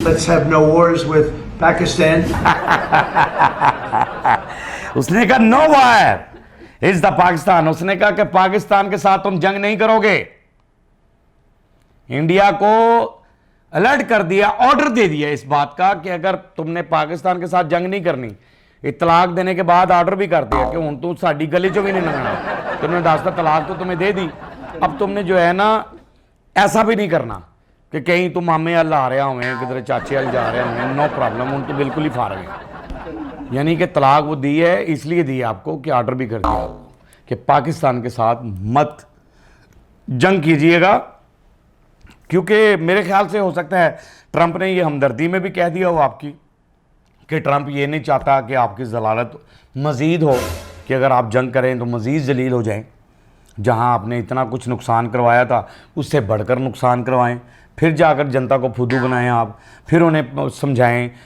Let's have no wars with Pakistan. उसने कहा no war is the Pakistan. उसने कहा कि पाकिस्तान के साथ तुम जंग नहीं करोगे। इंडिया को अलर्ट कर दिया, ऑर्डर दे दिया इस बात का कि अगर तुमने पाकिस्तान के साथ जंग नहीं करनी। इतलाक देने के बाद ऑर्डर भी कर दिया कि हुण तू साडी गली चो भी नहीं लंघना। तुमने दसता तलाक तो तुम्हें दे दी, अब तुमने जो है ना ऐसा भी नहीं करना कि कहीं तुम मामे अल आ रहा होवे, किधर चाचे अल जा रहे होवे, नो प्रॉब्लम, उन तो बिल्कुल ही फारग है। यानी कि तलाक वो दी है, इसलिए दी है आपको कि ऑर्डर भी कर दिया आपको कि पाकिस्तान के साथ मत जंग कीजिएगा। क्योंकि मेरे ख्याल से हो सकता है ट्रंप ने ये हमदर्दी में भी कह दिया हो आपकी कि ट्रंप ये नहीं चाहता कि आपकी जलालत मज़ीद हो, कि अगर आप जंग करें तो मज़ीद जलील हो जाएं। जहां आपने इतना कुछ नुकसान करवाया था उससे बढ़कर नुकसान करवाएं, फिर जाकर जनता को फुद्दू बनाएं आप, फिर उन्हें समझाएं